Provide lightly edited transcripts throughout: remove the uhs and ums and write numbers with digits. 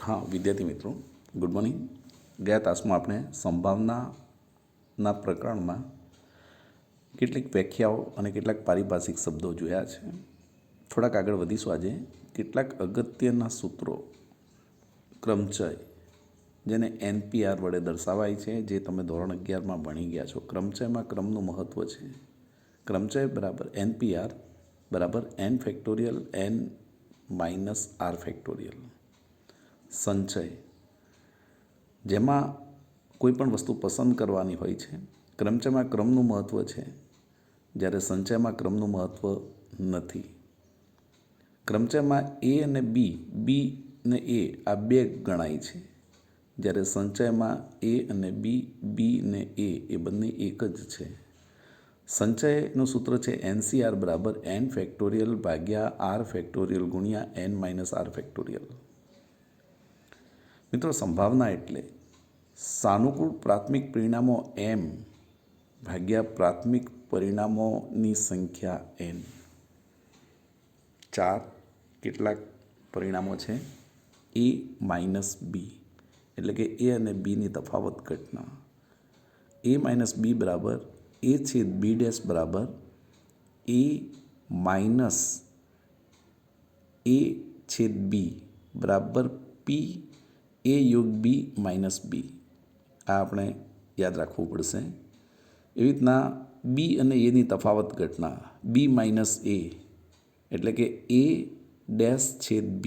हाँ विद्यार्थी मित्रों गुड मॉर्निंग। गया तासमां આપણે સંભાવનાના પ્રકરણમાં કેટલીક વ્યાખ્યાઓ અને કેટલાક પારિભાષિક શબ્દો જોયા છે। થોડાક આગળ વધીશું। આજે કેટલાક અગત્યના સૂત્રો ક્રમચય જેને NPR વડે દર્શાવાય છે, જે તમે ધોરણ 11માં ભણી ગયા છો। ક્રમચયમાં ક્રમનું મહત્વ છે। ક્રમચય બરાબર NPR બરાબર n factorial n minus r factorial. સંચય જેમાં કોઈ પણ વસ્તુ પસંદ કરવાની હોય છે। ક્રમચયમાં ક્રમનું મહત્વ છે, જ્યારે સંચયમાં ક્રમનું મહત્વ નથી। ક્રમચયમાં A અને B ને A આ બે ગણાય છે, જ્યારે સંચયમાં A અને B ને A એ બંને એક જ છે। સંચયનું સૂત્ર છે NCR બરાબર n ફેક્ટોરિયલ ભાગ્યા r ફેક્ટોરિયલ ગુણ્યા n માઇનસ r ફેક્ટોરિયલ। મિત્રો, સંભાવના એટલે સાનુકૂળ પ્રાથમિક પરિણામો m ભાગ્યા પ્રાથમિક પરિણામોની સંખ્યા n। 4 કેટલાક પરિણામો છે A માઇનસ B, એટલે કે A અને Bની તફાવત ઘટના। A માઇનસ B બરાબર A છેદ B ડેશ બરાબર A માઇનસ A છેદ B બરાબર P A યોગ B માઇનસ B। આ આપણે યાદ રાખવું પડશે। એવી રીતના B અને Aની તફાવત ઘટના B માઇનસ A એટલે કે A ડેશ છેદ B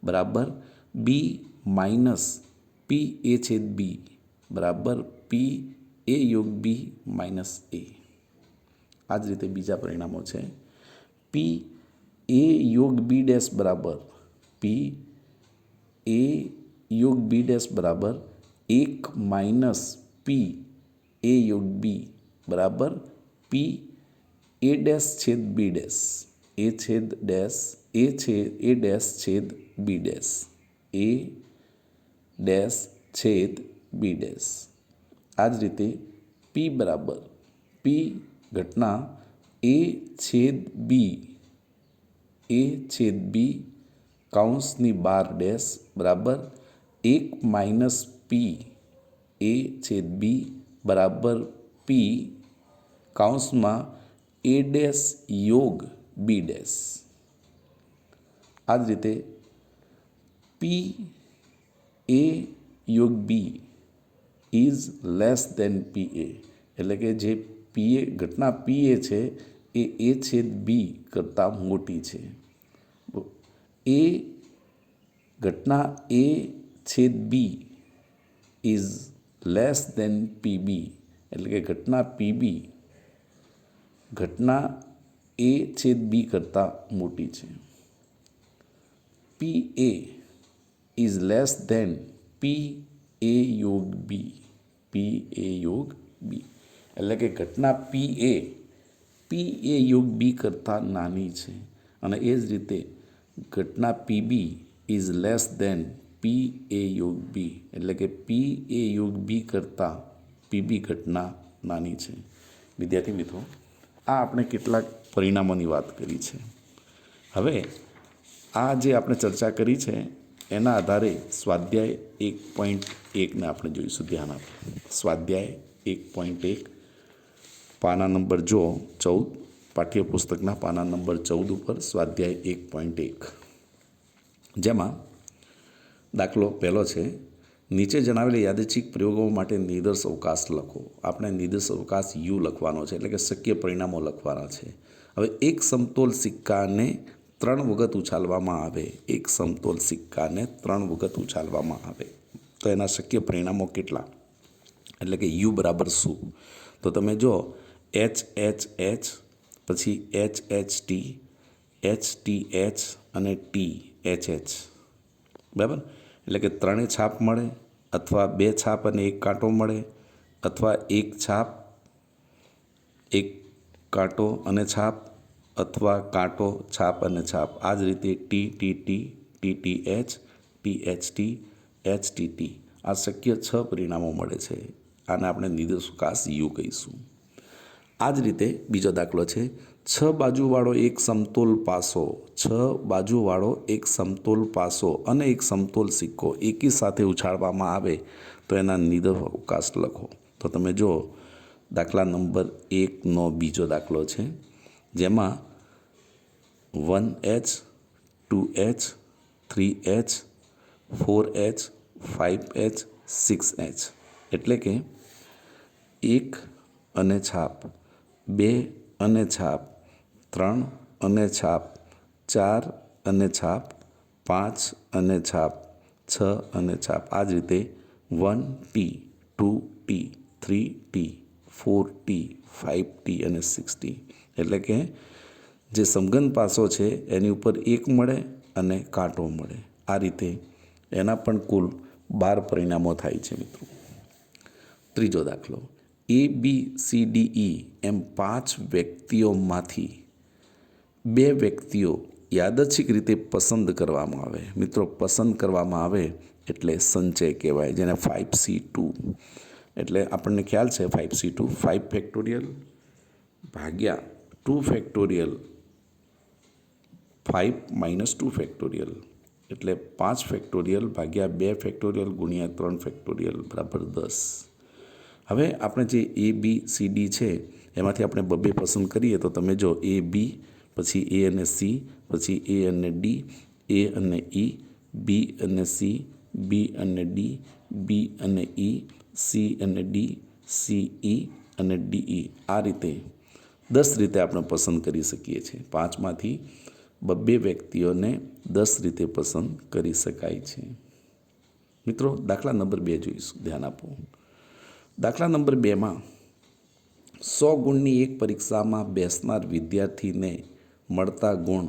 બરાબર B માઇનસ P A છેદ B બરાબર P A યોગ B માઇનસ A। આ જ રીતે બીજા પરિણામો છે P A યોગ B ડેશ બરાબર P A યોગ B ડેશ બરાબર 1 માઇનસ P A યોગ B બરાબર P A ડેશ છેદ B ડેશ A છેદ ડેશ A ડેશ છેદ B ડેશ A ડેશ છેદ B ડેશ। આ જ રીતે P બરાબર P ઘટના A છેદ B કાઉન્સની બાર ડેશ બરાબર 1 માઇનસ P A છેદ B બરાબર P કાઉન્સમાં A ડેશ યોગ B ડેશ। આ જ રીતે P A યોગ B is less than PA, એટલે કે જે PA ઘટના PA છે એ A છેદ B કરતાં મોટી છે। A ઘટના A છેદ B is less than PB, એટલે કે ઘટના PB ઘટના A છેદ B કરતાં મોટી છે। PA is less than PA યોગ B યોગ B, એટલે કે ઘટના PA યોગ B કરતાં નાની છે। અને એ જ રીતે ઘટના PB is less than PA યોગ B, એટલે કે PA યોગ B કરતાં PB ઘટના નાની છે। વિદ્યાર્થી મિત્રો, આ આપણે કેટલાક પરિણામોની વાત કરી છે। હવે આ જે આપણે ચર્ચા કરી છે એના આધારે સ્વાધ્યાય 1.1ને આપણે જોઈશું। ધ્યાન આપો। સ્વાધ્યાય 1.1 પાના નંબર 14, પાઠ્યપુસ્તકના પાના નંબર 14 ઉપર સ્વાધ્યાય 1.1, જેમાં દાખલો પહેલો છે, નીચે જણાવેલી યાદચ્છિક પ્રયોગો માટે નિર્દેશ અવકાશ લખો। આપણે નિર્દેશ અવકાશ U લખવાનો છે, એટલે કે શક્ય પરિણામો લખવાના છે। હવે એક સમતોલ સિક્કાને 3 વખત ઉછાલવામાં આવે, એક સમતોલ સિક્કાને 3 વખત ઉછાલવામાં આવે તો એના શક્ય પરિણામો કેટલા, એટલે કે U બરાબર શું? તો તમે જો H પછી HHT HTH અને THH બરાબર, એટલે કે 3 છાપ મળે, અથવા 2 છાપ અને 1 કાંટો મળે, અથવા 1 છાપ 1 કાંટો અને છાપ, અથવા કાંટો છાપ અને છાપ। આ જ રીતે TTT TTH THT HTT આ શક્ય 6 પરિણામો મળે છે। આને આપણે નિર્દેશ અવકાશ U કહીશું। આ જ રીતે બીજો દાખલો છે, 6 બાજુવાળો એક સમતોલ પાસો, 6 બાજુવાળો એક સમતોલ પાસો અને એક સમતોલ સિક્કો એકી સાથે ઉછાળવામાં આવે તો એના નિદર્શોકાશ લખો. તો તમે જો દાખલા નંબર 1નો બીજો દાખલો છે, જેમાં 1H 2H 3H 4H 5H 6H એટલે કે 1 અને છાપ, 2 અને છાપ, 3 અને છાપ, 4 અને છાપ, 5 અને છાપ, 6 અને છાપ. આ જ રીતે 1T 2T 3T 4T 5T અને 6T એટલે કે જે સમઘન પાસો છે એની ઉપર 1 મળે અને કાંટો મળે. આ રીતે એના પણ કુલ 12 પરિણામો થાય છે મિત્રો. ત્રીજો દાખલો, ABCDE એમ 5 વ્યક્તિઓમાંથી 2 વ્યક્તિઓ યાદચ્છિક રીતે પસંદ કરવામાં આવે. મિત્રો, પસંદ કરવામાં આવે એટલે સંચય કહેવાય, જેને 5C2 એટલે આપણને ખ્યાલ છે 5C2 5 ફેક્ટોરિયલ ભાગ્યા 2 ફેક્ટોરિયલ 5 - 2 ફેક્ટોરિયલ એટલે 5 ફેક્ટોરિયલ ભાગ્યા 2 ફેક્ટોરિયલ ગુણ્યા 3 ફેક્ટોરિયલ બરાબર 10. હવે આપણે જે ABCD છે એમાંથી આપણે બબ્બે પસંદ કરીએ તો તમે જો AB, પછી A અને C, પછી A અને D, A અને E, B અને C, B અને D, B અને E, C અને D, C E અને DE. આ રીતે 10 રીતે આપણે પસંદ કરી શકીએ છીએ. 5માંથી બબ્બે વ્યક્તિઓને 10 રીતે પસંદ કરી શકાય છે. મિત્રો, દાખલા નંબર 2 જોઈશું, ધ્યાન આપો. દાખલા નંબર 2માં 100 ગુણની એક પરીક્ષામાં બેસનાર વિદ્યાર્થીને મળતા ગુણ,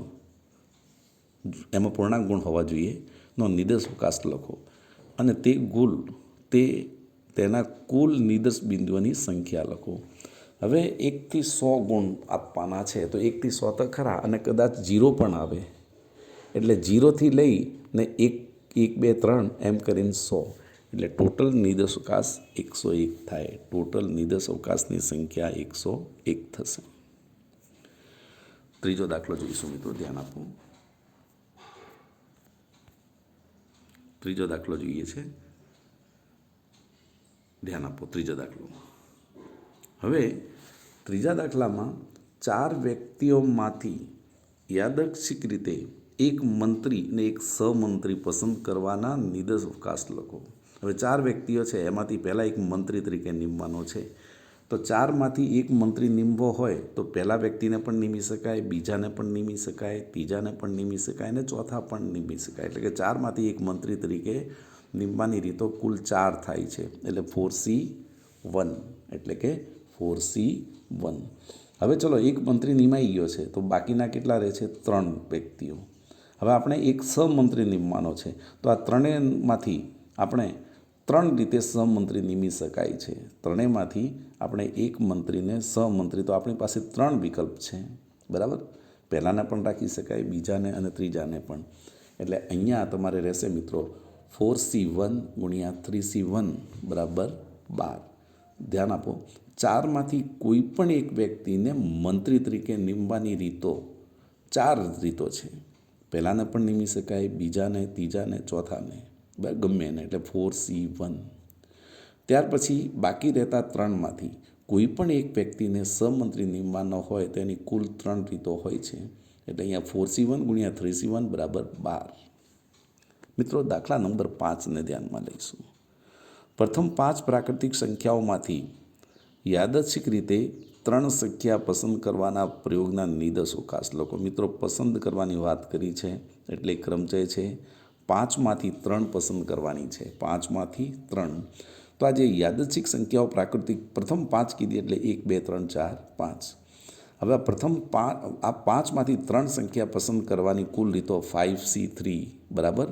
એમાં પૂર્ણાંક ગુણ હોવા જોઈએ, નો નિદર્શોકાશ લખો અને તેના કુલ નિદર્શ બિંદુઓની સંખ્યા લખો. હવે 1થી 100 ગુણ આપવાના છે તો 1થી 100 તો ખરા અને કદાચ 0 પણ આવે એટલે 0થી લઈને 1 1 2 3 એમ કરીને 100 એટલે ટોટલ નિદર્શોકાશ 101 થાય. ટોટલ નિદર્શોકાશની સંખ્યા 101 થશે. ત્રીજો દાખલો જોઈશું મિત્રો, ધ્યાન આપો. ત્રીજો દાખલો જોઈએ છે, ધ્યાન આપો. ત્રીજો દાખલો. હવે ત્રીજા દાખલામાં 4 વ્યક્તિઓમાંથી યાદચ્છિક રીતે એક મંત્રી અને એક સહમંત્રી પસંદ કરવાના નિદર્શોકાશ લખો. હવે 4 વ્યક્તિઓ છે, એમાંથી પહેલાં એક મંત્રી તરીકે નિમવાનો છે. તો 4માંથી એક મંત્રી નિમવો હોય તો પહેલા વ્યક્તિને પણ નિમી શકાય, બીજાને પણ નિમી શકાય, ત્રીજાને પણ નિમી શકાય અને ચોથા પણ નિમી શકાય. એટલે કે 4માંથી એક મંત્રી તરીકે નિમવાની રીતો કુલ 4 થાય છે. એટલે 4C1 એટલે કે 4C1. હવે ચલો, એક મંત્રી નિમાઈ ગયો છે તો બાકીના કેટલા રહે છે? 3 વ્યક્તિઓ. હવે આપણે એક સહમંત્રી નિમવાનો છે તો આ ત્રણેયમાંથી આપણે 3 રીતે સહમંત્રી નિમી શકાય છે. ત્રણેયમાંથી આપણે એક મંત્રીને સહમંત્રી, તો આપણી પાસે 3 વિકલ્પ છે, બરાબર. પહેલાંને પણ રાખી શકાય, બીજાને અને ત્રીજાને પણ. એટલે અહીંયા તમારે રહેશે મિત્રો 4C1 ગુણ્યા 3C1 બરાબર 12. ધ્યાન આપો, 4માંથી કોઈ પણ એક વ્યક્તિને મંત્રી તરીકે નિમવાની રીતો 4 રીતો છે. પહેલાંને પણ નિમી શકાય, બીજાને, ત્રીજાને, ચોથાને, ગમે એને, એટલે 4C1. ત્યાર પછી બાકી રહેતા 3માંથી કોઈ પણ એક વ્યક્તિને સહમંત્રી નિમવાનો હોય તો એની કુલ 3 રીતો હોય છે. એટલે અહીંયા 4C1 ગુણ્યા 3C1 બરાબર 12. મિત્રો, દાખલા નંબર 5ને ધ્યાનમાં લઈશું. પ્રથમ 5 પ્રાકૃતિક સંખ્યાઓમાંથી યાદચ્છિક રીતે 3 સંખ્યા પસંદ કરવાના પ્રયોગના નિદર્શોકાશ લખો. મિત્રો, પસંદ કરવાની વાત કરી છે એટલે ક્રમચય છે. 5માંથી 3 પસંદ કરવાની છે, 5માંથી 3. તો આ જે યાદચ્છિક સંખ્યાઓ પ્રાકૃતિક પ્રથમ 5 કીધી એટલે 1 2 3 4 5. હવે પ્રથમ 5માંથી 3 સંખ્યા પસંદ કરવાની કુલ રીતો 5C3 બરાબર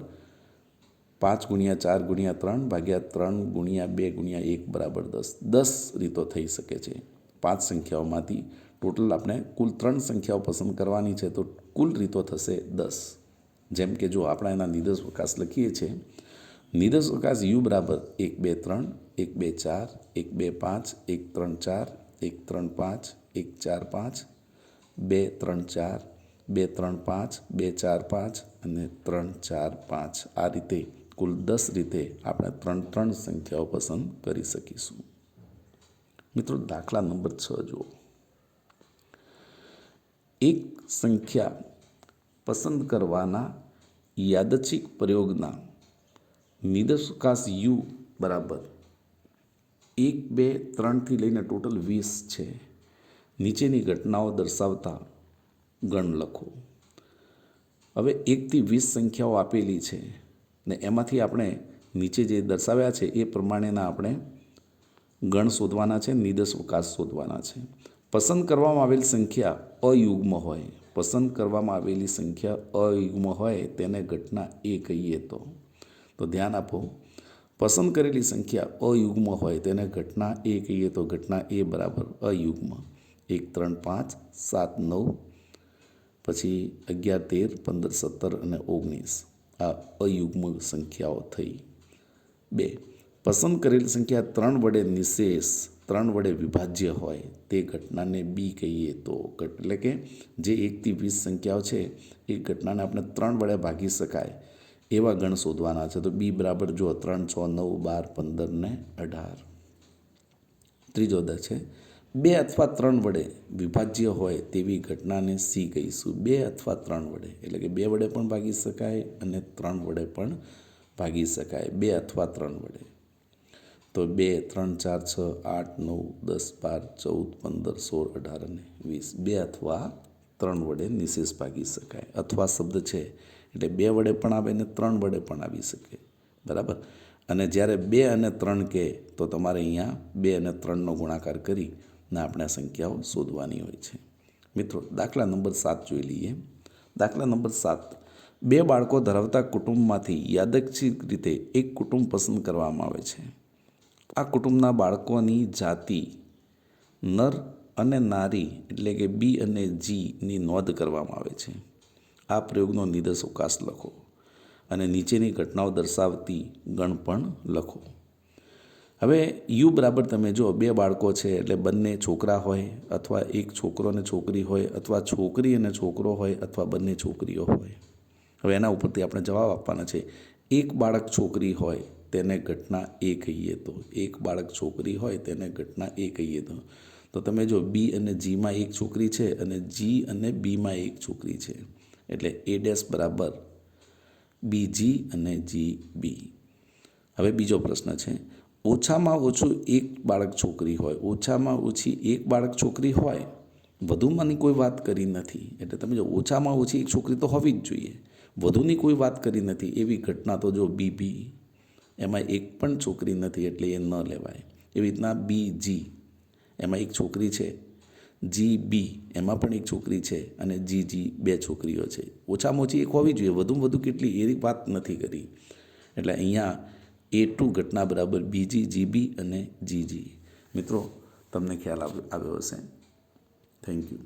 5 ગુણ્યા 4 ગુણ્યા 3 ભાગ્યા 3 ગુણ્યા 2 ગુણ્યા 1 બરાબર 10. 10 રીતો થઈ શકે છે. 5 સંખ્યાઓમાંથી ટોટલ આપણે કુલ 3 સંખ્યાઓ પસંદ કરવાની છે તો કુલ રીતો થશે 10. જેમ કે જો આપણે એના નિદર્શોકાશ લખીએ છીએ, નિદર્શોકાશ U બરાબર 1 2 3 1 2 4 1 2 5 1 3 4 1 3 5 1 4 5 2 3 4, 2 3 5, 2 4 5 અને 3 4 5. આ રીતે કુલ 10 રીતે આપણે 3 સંખ્યાઓ પસંદ કરી શકીશું. મિત્રો, દાખલા નંબર 6 જુઓ. એક સંખ્યા પસંદ કરવાના યાદચ્છિક પ્રયોગના નિદર્શાંક u બરાબર 1 2 3 થી લઈને ટોટલ 20 છે. નીચેની ઘટનાઓ દર્શાવતા ગણ લખો. હવે 1 થી 20 સંખ્યાઓ આપેલી છે ને એમાંથી આપણે નીચે જે દર્શાવ્યા છે એ પ્રમાણેના આપણે ગણ શોધવાના છે, નિદર્શાંક શોધવાના છે. પસંદ કરવામાં આવેલ સંખ્યા અયુગ્મ હોય, પસંદ કરવામાં આવેલી સંખ્યા અયુગ્મ હોય તેને ઘટના એ કહીએ તો ધ્યાન આપો. પસંદ કરેલી સંખ્યા અયુગ્મ હોય તેને ઘટના એ કહીએ તો ઘટના એ બરાબર અયુગ્મ. 1 3 5 7 9 પછી 11 13 15 17 અને 19 આ અયુગ્મ સંખ્યાઓ થઈ. 2 પસંદ કરેલી સંખ્યા 3 વડે નિશેષ 3 વડે વિભાજ્ય હોય તે ઘટનાને બી કહીએ તો, એટલે કે જે 1 થી 20 સંખ્યાઓ છે એ ઘટનાને આપણે 3 વડે ભાગી શકાય એવા ગણ શોધવાના છે. તો બી બરાબર જો 3 6 9 12 15 ને 18. ત્રીજો છે 2 અથવા 3 વડે વિભાજ્ય હોય તેવી ઘટનાને સી કહીશું. 2 અથવા 3 વડે એટલે કે 2 વડે પણ ભાગી શકાય અને 3 વડે પણ ભાગી શકાય. 2 અથવા 3 વડે તો 2 3 4 6 8 9 10 12 14 15 16 18 અને 20. 2 અથવા 3 વડે નિશેષ ભાગી શકાય. અથવા શબ્દ છે એટલે 2 વડે પણ આવે ને 3 વડે પણ આવી શકે, બરાબર. અને જ્યારે 2 અને 3 કહે તો તમારે અહીંયા 2 અને 3નો ગુણાકાર કરી ને આપણે સંખ્યાઓ શોધવાની હોય છે. મિત્રો, દાખલા નંબર 7 જોઈ લઈએ. દાખલા નંબર 7. 2 બાળકો ધરાવતા કુટુંબમાંથી યાદચ્છિક રીતે એક કુટુંબ પસંદ કરવામાં આવે છે. આ કુટુંબના બાળકોની જાતિ નર અને નારી એટલે કે બી અને જીની નોંધ કરવામાં આવે છે. આ પ્રયોગનો નિદર્શાંક લખો અને નીચેની ઘટનાઓ દર્શાવતી ગણ પણ લખો. હવે યુ બરાબર તમે જો 2 બાળકો છે એટલે બંને છોકરા હોય અથવા એક છોકરો અને છોકરી હોય અથવા છોકરી અને છોકરો હોય અથવા બંને છોકરીઓ હોય. હવે એના ઉપરથી આપણે જવાબ આપવાના છે. એક બાળક છોકરી હોય તેને ઘટના એ કહીએ તો, એક બાળક છોકરી હોય તેને ઘટના એ કહીએ તો તમે જો બી અને જીમાં એક છોકરી છે અને જી અને બીમાં એક છોકરી છે એટલે એ ડેશ બરાબર બી જી અને જી બી. હવે બીજો પ્રશ્ન છે. ઓછામાં ઓછું એક બાળક છોકરી હોય, ઓછામાં ઓછી એક બાળક છોકરી હોય, વધુમાંની કોઈ વાત કરી નથી. એટલે તમે જો ઓછામાં ઓછી એક છોકરી તો હોવી જ જોઈએ, વધુની કોઈ વાત કરી નથી એવી ઘટના તો જો બી બી એમાં એક પણ છોકરી નથી એટલે એ ન લેવાય. એવી રીતના બી જી એમાં એક છોકરી છે, જી બી એમાં પણ એક છોકરી છે અને જી જી 2 છોકરીઓ છે. ઓછામાં ઓછી એક હોવી જોઈએ, વધુમાં વધુ કેટલી એવી વાત નથી કરી. એટલે અહીંયા A2 ઘટના બરાબર બીજી જીબી અને જીજી. મિત્રો, તમને ખ્યાલ આવ્યો હશે. Thank you.